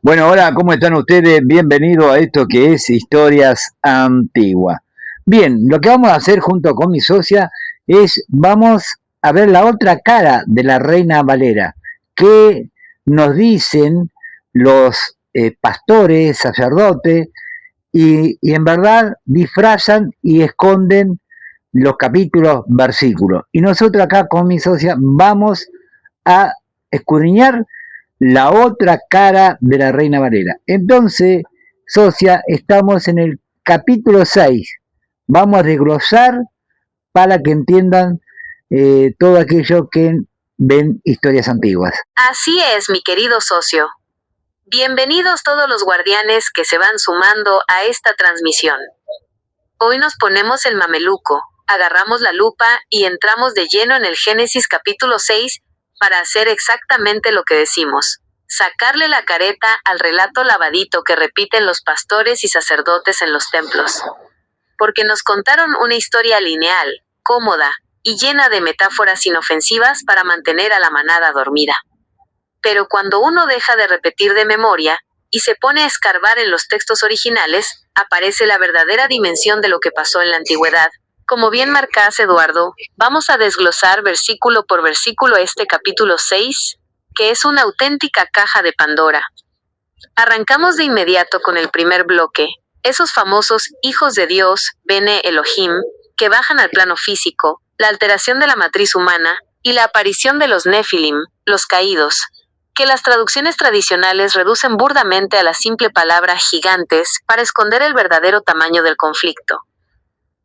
Bueno, hola, ¿cómo están ustedes? Bienvenidos a esto que es Historias Antiguas. Bien, lo que vamos a hacer junto con mi socia es, vamos a ver la otra cara de la Reina Valera. ¿Qué nos dicen los pastores, sacerdotes, y en verdad disfrazan y esconden los capítulos, versículos? Y nosotros acá con mi socia vamos a escudriñar la otra cara de la Reina Valera. Entonces, socia, estamos en el capítulo 6. Vamos a desglosar para que entiendan todo aquello que ven historias antiguas. Así es, mi querido socio. Bienvenidos todos los guardianes que se van sumando a esta transmisión. Hoy nos ponemos el mameluco, agarramos la lupa y entramos de lleno en el Génesis capítulo 6 para hacer exactamente lo que decimos: sacarle la careta al relato lavadito que repiten los pastores y sacerdotes en los templos. Porque nos contaron una historia lineal, cómoda y llena de metáforas inofensivas para mantener a la manada dormida. Pero cuando uno deja de repetir de memoria y se pone a escarbar en los textos originales, aparece la verdadera dimensión de lo que pasó en la antigüedad. Como bien marcás, Eduardo, vamos a desglosar versículo por versículo este capítulo 6, que es una auténtica caja de Pandora. Arrancamos de inmediato con el primer bloque, esos famosos hijos de Dios, Bene Elohim, que bajan al plano físico, la alteración de la matriz humana y la aparición de los Nefilim, los caídos, que las traducciones tradicionales reducen burdamente a la simple palabra gigantes para esconder el verdadero tamaño del conflicto.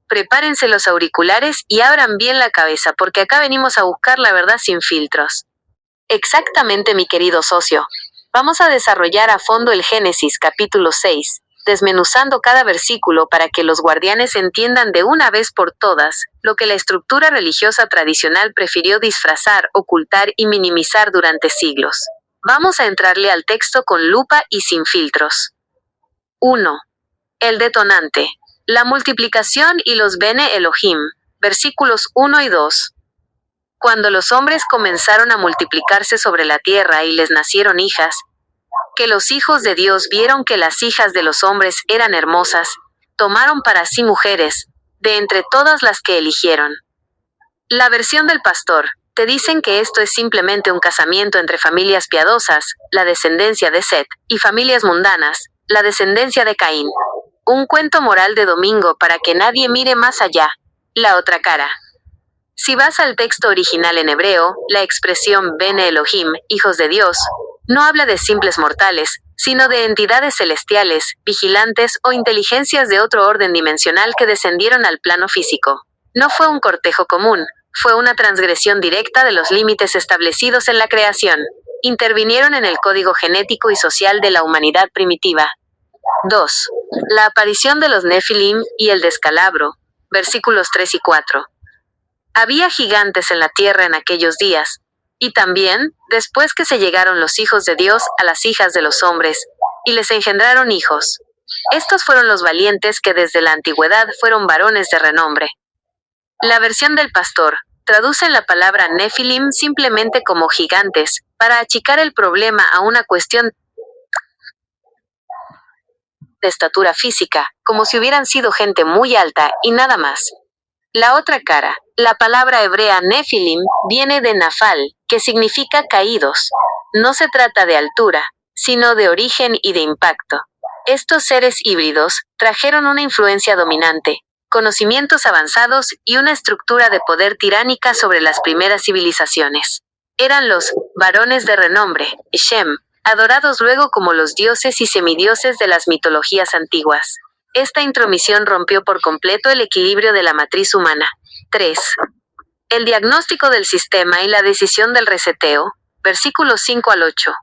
Prepárense los auriculares y abran bien la cabeza porque acá venimos a buscar la verdad sin filtros. Exactamente, mi querido socio. Vamos a desarrollar a fondo el Génesis capítulo 6, desmenuzando cada versículo para que los guardianes entiendan de una vez por todas lo que la estructura religiosa tradicional prefirió disfrazar, ocultar y minimizar durante siglos. Vamos a entrarle al texto con lupa y sin filtros. 1. El detonante. La multiplicación y los Bene Elohim. Versículos 1 y 2. Cuando los hombres comenzaron a multiplicarse sobre la tierra y les nacieron hijas, que los hijos de Dios vieron que las hijas de los hombres eran hermosas, tomaron para sí mujeres, de entre todas las que eligieron. La versión del pastor, te dicen que esto es simplemente un casamiento entre familias piadosas, la descendencia de Set, y familias mundanas, la descendencia de Caín. Un cuento moral de domingo para que nadie mire más allá. La otra cara. Si vas al texto original en hebreo, la expresión Bene Elohim, hijos de Dios, no habla de simples mortales, sino de entidades celestiales, vigilantes o inteligencias de otro orden dimensional que descendieron al plano físico. No fue un cortejo común, fue una transgresión directa de los límites establecidos en la creación. Intervinieron en el código genético y social de la humanidad primitiva. 2. La aparición de los Nefilim y el descalabro. Versículos 3 y 4. Había gigantes en la tierra en aquellos días, y también, después que se llegaron los hijos de Dios a las hijas de los hombres, y les engendraron hijos. Estos fueron los valientes que desde la antigüedad fueron varones de renombre. La versión del pastor traduce la palabra Nefilim simplemente como gigantes, para achicar el problema a una cuestión de estatura física, como si hubieran sido gente muy alta y nada más. La otra cara, la palabra hebrea Nefilim, viene de Nafal, que significa caídos. No se trata de altura, sino de origen y de impacto. Estos seres híbridos trajeron una influencia dominante, conocimientos avanzados y una estructura de poder tiránica sobre las primeras civilizaciones. Eran los varones de renombre, Shem, adorados luego como los dioses y semidioses de las mitologías antiguas. Esta intromisión rompió por completo el equilibrio de la matriz humana. 3. El diagnóstico del sistema y la decisión del reseteo. Versículos 5 al 8.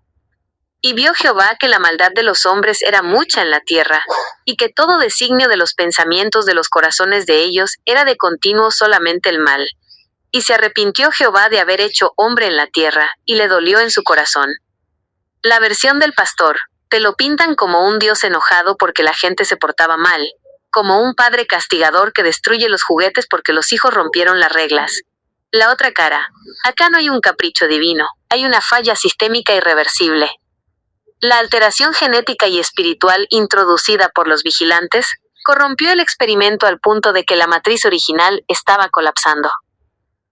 Y vio Jehová que la maldad de los hombres era mucha en la tierra, y que todo designio de los pensamientos de los corazones de ellos era de continuo solamente el mal. Y se arrepintió Jehová de haber hecho hombre en la tierra, y le dolió en su corazón. La versión del pastor. Te lo pintan como un Dios enojado porque la gente se portaba mal, como un padre castigador que destruye los juguetes porque los hijos rompieron las reglas. La otra cara. Acá no hay un capricho divino, hay una falla sistémica irreversible. La alteración genética y espiritual introducida por los vigilantes corrompió el experimento al punto de que la matriz original estaba colapsando.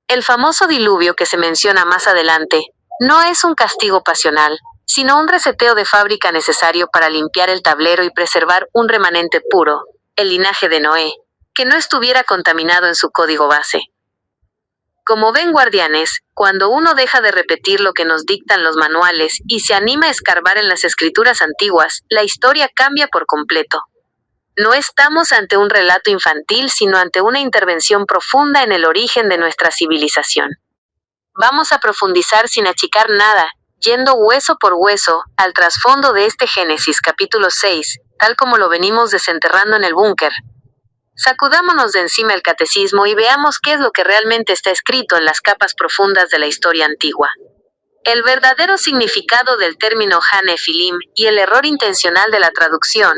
El famoso diluvio que se menciona más adelante no es un castigo pasional, sino un reseteo de fábrica necesario para limpiar el tablero y preservar un remanente puro, el linaje de Noé, que no estuviera contaminado en su código base. Como ven, guardianes, cuando uno deja de repetir lo que nos dictan los manuales y se anima a escarbar en las escrituras antiguas, la historia cambia por completo. No estamos ante un relato infantil, sino ante una intervención profunda en el origen de nuestra civilización. Vamos a profundizar sin achicar nada, yendo hueso por hueso, al trasfondo de este Génesis capítulo 6, tal como lo venimos desenterrando en el búnker. Sacudámonos de encima el catecismo y veamos qué es lo que realmente está escrito en las capas profundas de la historia antigua. El verdadero significado del término Ha-Nefilim y el error intencional de la traducción.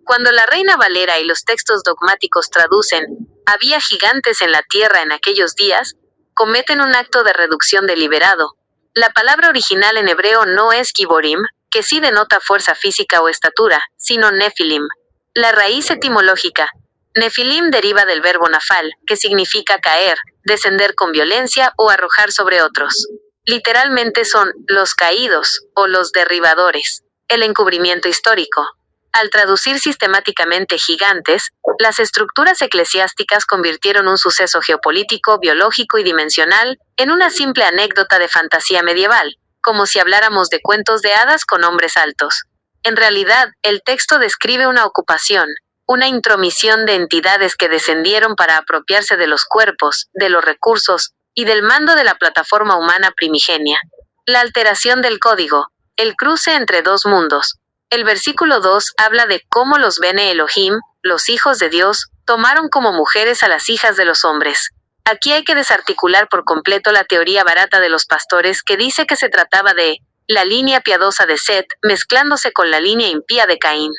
Cuando la Reina Valera y los textos dogmáticos traducen «había gigantes en la tierra en aquellos días», cometen un acto de reducción deliberado. La palabra original en hebreo no es Giborim, que sí denota fuerza física o estatura, sino Nefilim. La raíz etimológica Nefilim deriva del verbo nafal, que significa caer, descender con violencia o arrojar sobre otros. Literalmente son los caídos o los derribadores. El encubrimiento histórico. Al traducir sistemáticamente gigantes, las estructuras eclesiásticas convirtieron un suceso geopolítico, biológico y dimensional en una simple anécdota de fantasía medieval, como si habláramos de cuentos de hadas con hombres altos. En realidad, el texto describe una ocupación, una intromisión de entidades que descendieron para apropiarse de los cuerpos, de los recursos y del mando de la plataforma humana primigenia. La alteración del código, el cruce entre dos mundos. El versículo 2 habla de cómo los Bene Elohim, los hijos de Dios, tomaron como mujeres a las hijas de los hombres. Aquí hay que desarticular por completo la teoría barata de los pastores que dice que se trataba de la línea piadosa de Set mezclándose con la línea impía de Caín.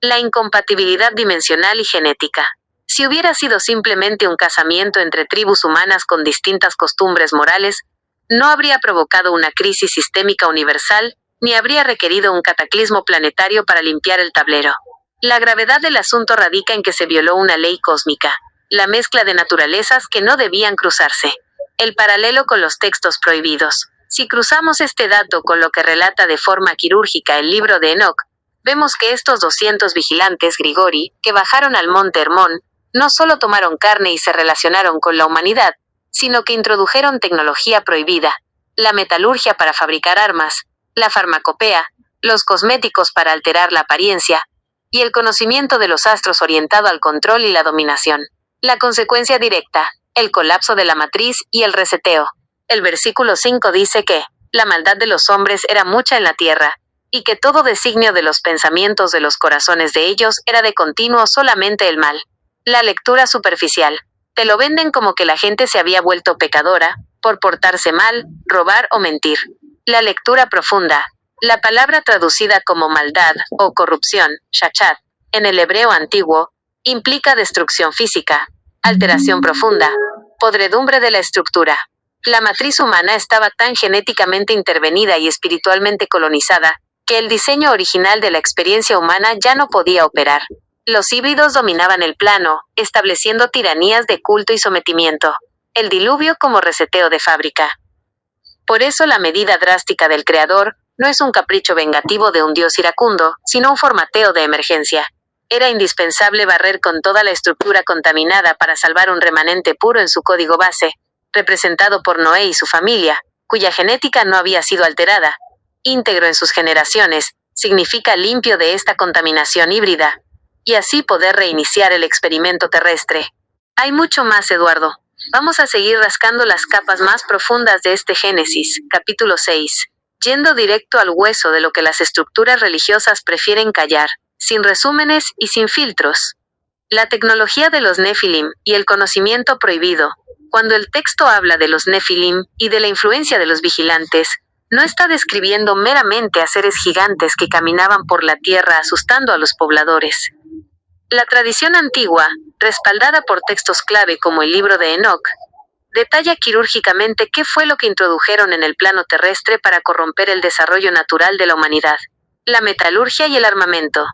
La incompatibilidad dimensional y genética. Si hubiera sido simplemente un casamiento entre tribus humanas con distintas costumbres morales, no habría provocado una crisis sistémica universal, ni habría requerido un cataclismo planetario para limpiar el tablero. La gravedad del asunto radica en que se violó una ley cósmica, la mezcla de naturalezas que no debían cruzarse. El paralelo con los textos prohibidos. Si cruzamos este dato con lo que relata de forma quirúrgica el libro de Enoc, vemos que estos 200 vigilantes Grigori, que bajaron al monte Hermón, no solo tomaron carne y se relacionaron con la humanidad, sino que introdujeron tecnología prohibida, la metalurgia para fabricar armas, la farmacopea, los cosméticos para alterar la apariencia, y el conocimiento de los astros orientado al control y la dominación. La consecuencia directa, el colapso de la matriz y el reseteo. El versículo 5 dice que la maldad de los hombres era mucha en la tierra, y que todo designio de los pensamientos de los corazones de ellos era de continuo solamente el mal. La lectura superficial. Te lo venden como que la gente se había vuelto pecadora, por portarse mal, robar o mentir. La lectura profunda. La palabra traducida como maldad o corrupción, shachat, en el hebreo antiguo, implica destrucción física, alteración profunda, podredumbre de la estructura. La matriz humana estaba tan genéticamente intervenida y espiritualmente colonizada, que el diseño original de la experiencia humana ya no podía operar. Los híbridos dominaban el plano, estableciendo tiranías de culto y sometimiento. El diluvio como reseteo de fábrica. Por eso la medida drástica del Creador no es un capricho vengativo de un Dios iracundo, sino un formateo de emergencia. Era indispensable barrer con toda la estructura contaminada para salvar un remanente puro en su código base, representado por Noé y su familia, cuya genética no había sido alterada. Íntegro en sus generaciones, significa limpio de esta contaminación híbrida, y así poder reiniciar el experimento terrestre. Hay mucho más, Eduardo. Vamos a seguir rascando las capas más profundas de este Génesis, capítulo 6, yendo directo al hueso de lo que las estructuras religiosas prefieren callar, sin resúmenes y sin filtros. La tecnología de los Nefilim y el conocimiento prohibido. Cuando el texto habla de los Nefilim y de la influencia de los vigilantes, no está describiendo meramente a seres gigantes que caminaban por la tierra asustando a los pobladores. La tradición antigua, respaldada por textos clave como el libro de Enoc, detalla quirúrgicamente qué fue lo que introdujeron en el plano terrestre para corromper el desarrollo natural de la humanidad. la metalurgia y el armamento.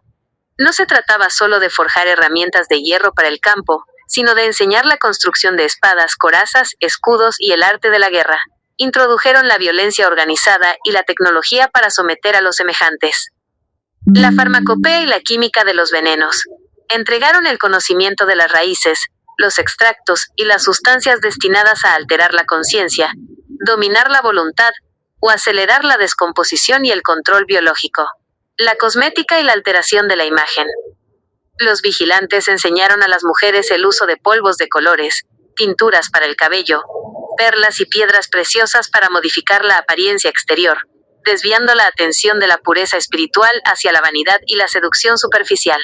No se trataba solo de forjar herramientas de hierro para el campo, sino de enseñar la construcción de espadas, corazas, escudos y el arte de la guerra. Introdujeron la violencia organizada y la tecnología para someter a los semejantes. La farmacopea y la química de los venenos. Entregaron el conocimiento de las raíces, los extractos y las sustancias destinadas a alterar la conciencia, dominar la voluntad o acelerar la descomposición y el control biológico. La cosmética y la alteración de la imagen. Los vigilantes enseñaron a las mujeres el uso de polvos de colores, tinturas para el cabello, perlas y piedras preciosas para modificar la apariencia exterior, desviando la atención de la pureza espiritual hacia la vanidad y la seducción superficial.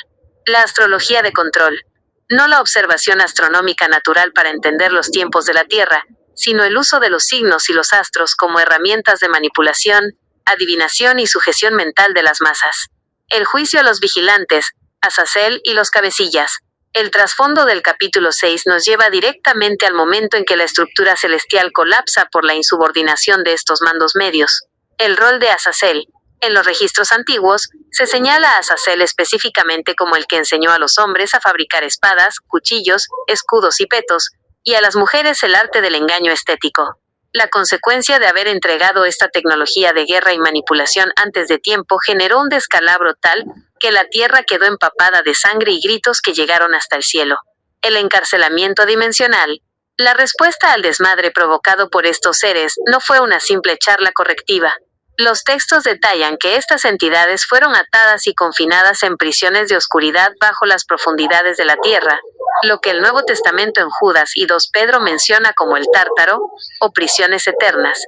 La astrología de control. No la observación astronómica natural para entender los tiempos de la Tierra, sino el uso de los signos y los astros como herramientas de manipulación, adivinación y sujeción mental de las masas. El juicio a los vigilantes, Azazel y los cabecillas. El trasfondo del capítulo 6 nos lleva directamente al momento en que la estructura celestial colapsa por la insubordinación de estos mandos medios. El rol de Azazel. En los registros antiguos, se señala a Azazel específicamente como el que enseñó a los hombres a fabricar espadas, cuchillos, escudos y petos, y a las mujeres el arte del engaño estético. La consecuencia de haber entregado esta tecnología de guerra y manipulación antes de tiempo generó un descalabro tal que la tierra quedó empapada de sangre y gritos que llegaron hasta el cielo. El encarcelamiento dimensional. La respuesta al desmadre provocado por estos seres no fue una simple charla correctiva. Los textos detallan que estas entidades fueron atadas y confinadas en prisiones de oscuridad bajo las profundidades de la tierra, lo que el Nuevo Testamento en Judas y 2 Pedro menciona como el Tártaro, o prisiones eternas,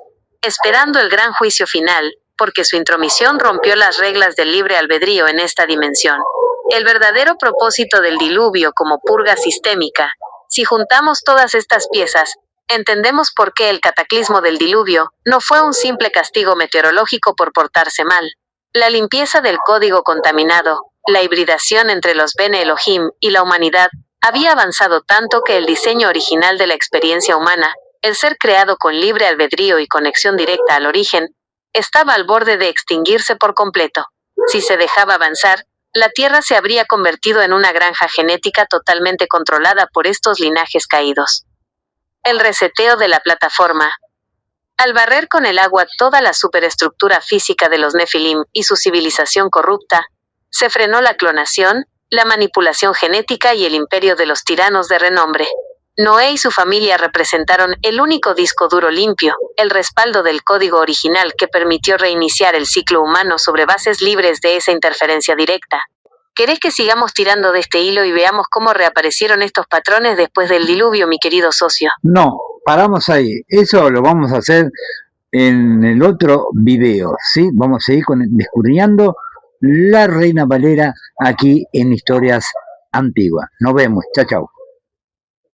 esperando el gran juicio final, porque su intromisión rompió las reglas del libre albedrío en esta dimensión. El verdadero propósito del diluvio como purga sistémica. Si juntamos todas estas piezas, entendemos por qué el cataclismo del diluvio no fue un simple castigo meteorológico por portarse mal. La limpieza del código contaminado, la hibridación entre los Bene Elohim y la humanidad, había avanzado tanto que el diseño original de la experiencia humana, el ser creado con libre albedrío y conexión directa al origen, estaba al borde de extinguirse por completo. Si se dejaba avanzar, la Tierra se habría convertido en una granja genética totalmente controlada por estos linajes caídos. El reseteo de la plataforma. Al barrer con el agua toda la superestructura física de los Nefilim y su civilización corrupta, se frenó la clonación, la manipulación genética y el imperio de los tiranos de renombre. Noé y su familia representaron el único disco duro limpio, el respaldo del código original que permitió reiniciar el ciclo humano sobre bases libres de esa interferencia directa. ¿Querés que sigamos tirando de este hilo y veamos cómo reaparecieron estos patrones después del diluvio, mi querido socio? No, paramos ahí. Eso lo vamos a hacer en el otro video, ¿sí? Vamos a seguir descubriendo la Reina Valera aquí en Historias Antiguas. Nos vemos. Chao, chao.